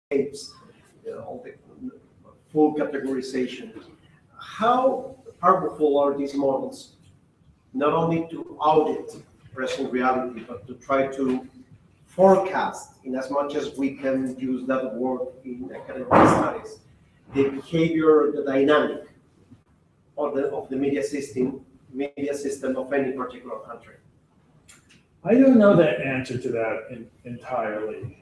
tapes, all the full categorization. How powerful are these models, not only to audit present reality, but to try to forecast, in as much as we can use that word in academic studies, the behavior, the dynamic of the media system of any particular country? I don't know the answer to that entirely.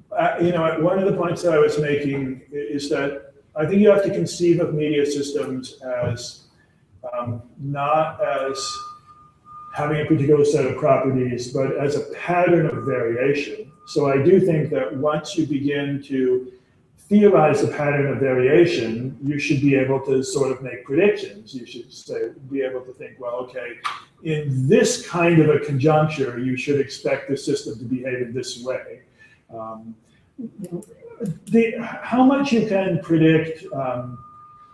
One of the points that I was making is that I think you have to conceive of media systems as not as having a particular set of properties, but as a pattern of variation. So I do think that once you begin to theorize a pattern of variation, you should be able to sort of make predictions. You should be able to think, well, okay, in this kind of a conjuncture, you should expect the system to behave in this way. How much you can predict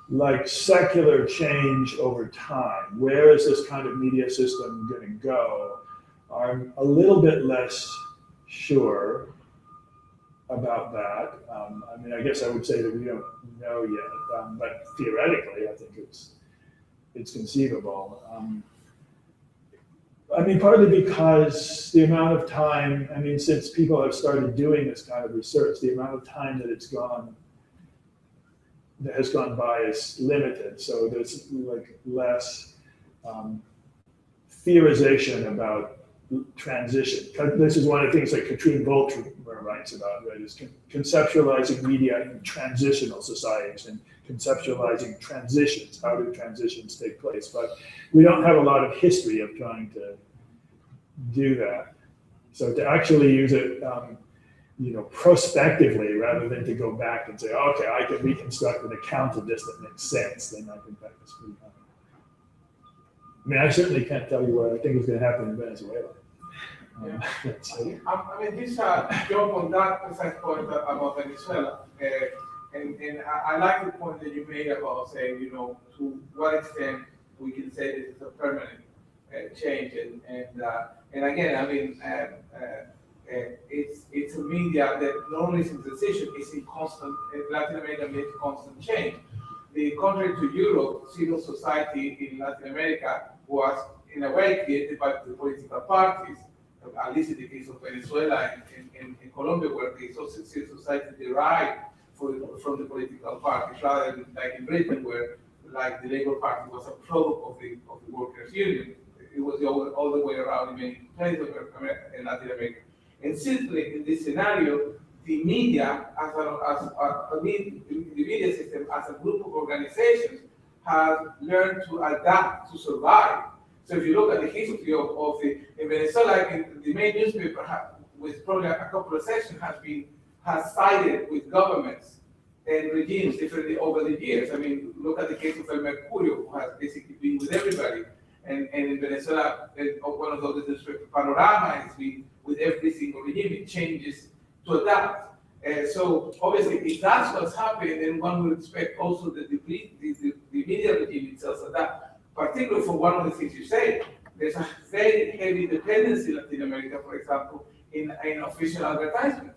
like secular change over time, where is this kind of media system going to go, I'm a little bit less sure about that. I mean, I guess I would say that we don't know yet, but theoretically, I think it's conceivable. I mean, partly because the amount of time, I mean, since people have started doing this kind of research, the amount of time that has gone by is limited. So there's like less theorization about transition. This is one of the things that Katrine Volter writes about, right, is conceptualizing media in transitional societies and conceptualizing transitions. How do transitions take place? But we don't have a lot of history of trying to do that. So to actually use it, prospectively, rather than to go back and say, okay, I can reconstruct an account of this that makes sense, then I think that is pretty hard. I mean, I certainly can't tell you what I think is going to happen in Venezuela. I mean, this jump on that precise point about Venezuela, and I like the point that you made about saying, to what extent we can say this is a permanent change, and again, I mean, it's a media that not only is in transition, it's in constant. Latin America makes constant change. The contrary to Europe, civil society in Latin America was in a way created by the political parties, at least in the case of Venezuela and in Colombia, where the civil society derived from the political parties, rather than like in Britain, where like the Labour Party was a product of the workers' union. It was all the way around in many places in Latin America. And simply in this scenario, the media, the media system as a group of organizations has learned to adapt to survive. So if you look at the history of in Venezuela, the main newspaper with probably a couple of sections has sided with governments and regimes differently over the years. I mean, look at the case of El Mercurio, who has basically been with everybody. And in Venezuela, one of those newspapers, Panorama, has been with every single regime. It changes to adapt. So obviously, if that's what's happening, then one would expect also that the media regime itself adapt. Particularly for one of the things you say, there's a very heavy dependency in Latin America, for example, in official advertisement.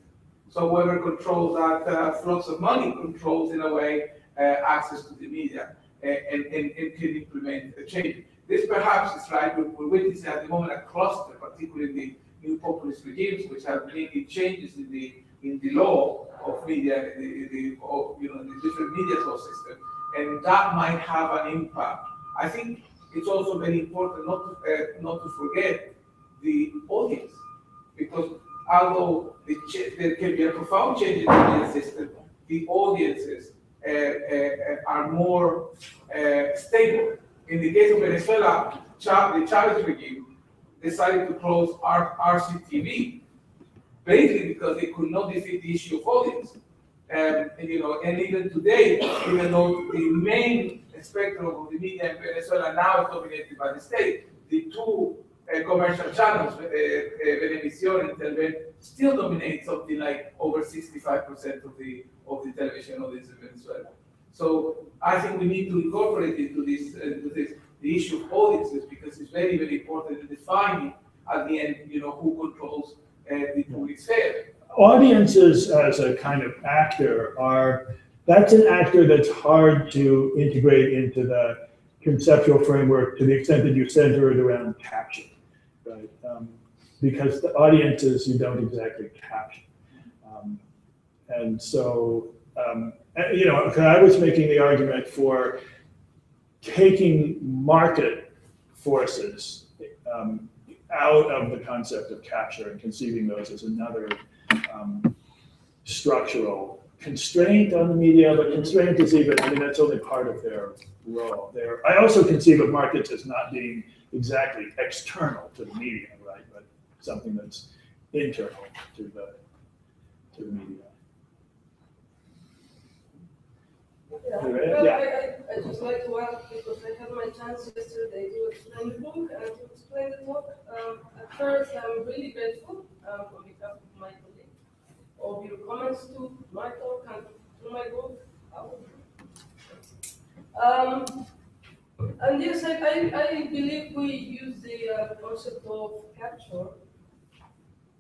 So whoever controls that flux of money controls, in a way, access to the media and can implement a change. This perhaps is right. We're witnessing at the moment a cluster, particularly in the new populist regimes, which have made changes in the law of media, the different media law system, and that might have an impact. I think it's also very important not to forget the audience, because although there can be a profound change in the media system, the audiences are more stable. In the case of Venezuela, the Chavez regime decided to close RCTV, basically because they could not defeat the issue of audience. And even today, even though the main spectrum of the media in Venezuela now is dominated by the state, the two commercial channels, Venevisión and Telven, still dominate something like over 65% of the television audience in Venezuela. So I think we need to incorporate into this the issue of audiences, because it's very, very important in defining at the end, who controls the public sphere. audiences as a kind of actor that's an actor that's hard to integrate into the conceptual framework to the extent that you center it around capture, right? Because the audiences you don't exactly capture. And so, you know, 'cause I was making the argument for taking market forces out of the concept of capture and conceiving those as another structural constraint on the media, but constraint is even, I mean, that's only part of their role. I also conceive of markets as not being exactly external to the media, right, but something that's internal to the media. Yeah. Yeah. Well, I just like to add, because I had my chance yesterday to explain the book and to explain the talk. At first, I'm really grateful on behalf of my colleague of your comments to my talk and to my book. And yes, I believe we use the concept of capture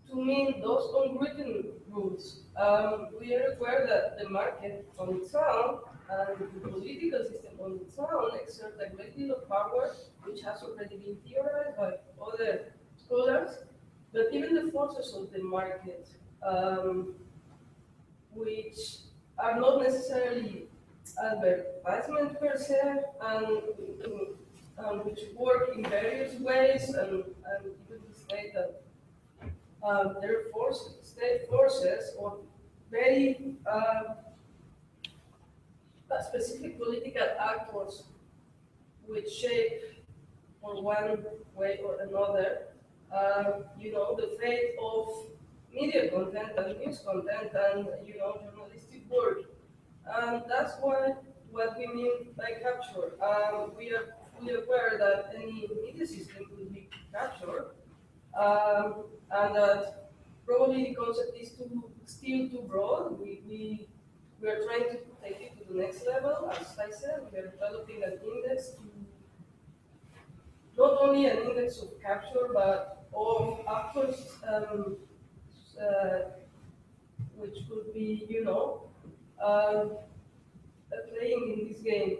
to mean those unwritten rules. We are aware that the market on its own and the political system on its own exert a great deal of power, which has already been theorized by other scholars. But even the forces of the market, which are not necessarily advertisement per se, and which work in various ways, and even state that their forces, state forces, or very specific political actors which shape on one way or another, you know, the fate of media content and news content and, you know, journalistic work. And that's what we mean by capture. We are fully aware that any media system could be captured, and that probably the concept is still too broad. We are trying to take it to the next level. As I said, we are developing an index to not only an index of capture, but of actors, which could be, you know, playing in this game.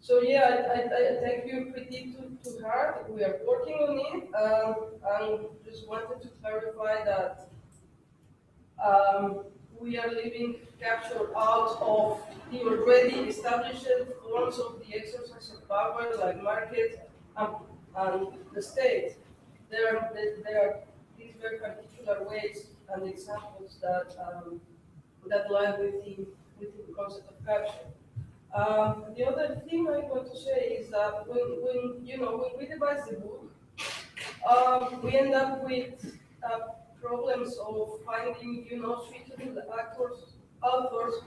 So yeah, I take your critique to heart. We are working on it, and just wanted to clarify that we are leaving capture out of the already established forms of the exercise of power, like market and the state. There are these very particular ways and examples that lie within the concept of capture. The other thing I want to say is that when we devise the book, we end up with problems of finding, you know, suitable authors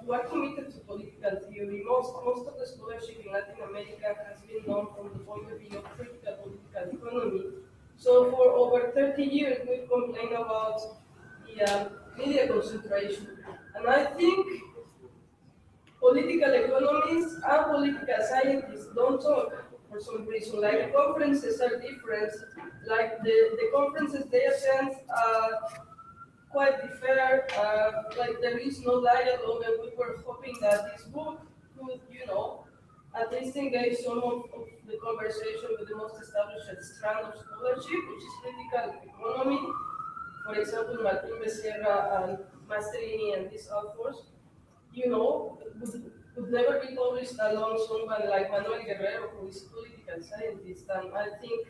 who are committed to political theory. Most of the scholarship in Latin America has been done from the point of view of critical political economy. So for over 30 years, we've complained about the media concentration. And I think political economists and political scientists don't talk for some reason. Like the conferences are different. Like the conferences they attend quite differ. Like there is no dialogue, and we were hoping that this book could, you know, at least engage some of the conversation with the most established strand of scholarship, which is critical economy. For example, Martin Becerra and Masterini and these authors, you know, would never be published along someone like Manuel Guerrero, who is a political scientist. And I think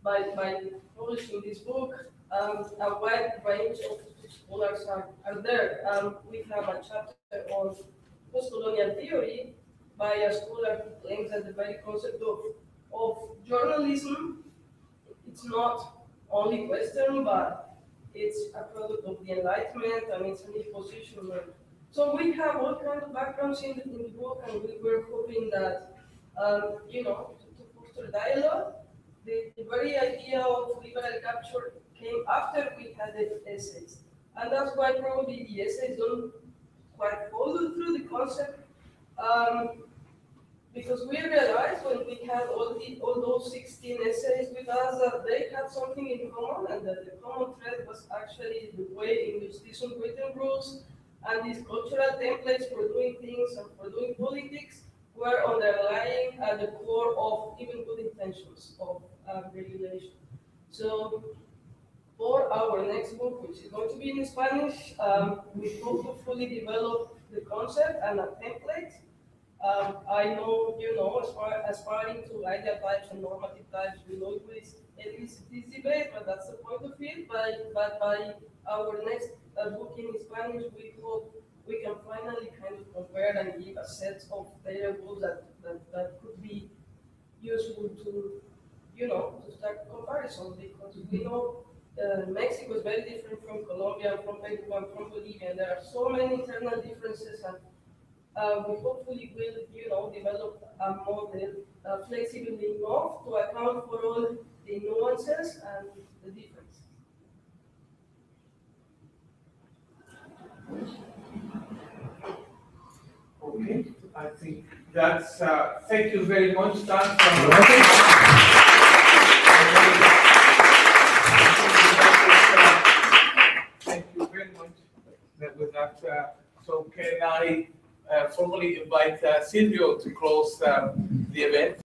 by publishing this book, a wide range of scholars are there. We have a chapter on post-colonial theory by a scholar who claims that the very concept of journalism, it's not only Western, but it's a product of the Enlightenment, and it's an imposition. So we have all kinds of backgrounds in the book, and we were hoping that, you know, to foster dialogue. The very idea of liberal capture came after we had the essays. And that's why probably the essays don't quite follow through the concept. because we realized when we had all those 16 essays with us that they had something in common, and that the common thread was actually the way in which these unwritten rules and these cultural templates for doing things and for doing politics were underlying at the core of even good intentions of regulation. So for our next book, which is going to be in Spanish, we hope to fully develop the concept and a template. I know, aspiring to ideal types and normative types will always elicit this debate, but that's the point of it. But by our next book in Spanish, we hope we can finally kind of compare and give a set of data rules that could be useful to, to start comparison, because we know Mexico is very different from Colombia, from Peru, and from Bolivia, and there are so many internal differences, and we hopefully will, develop a model flexible enough to account for all the nuances and the differences. Okay, I think that's, thank you very much, Dan. Thank you very much. With that, so can I formally invite Silvio to close the event?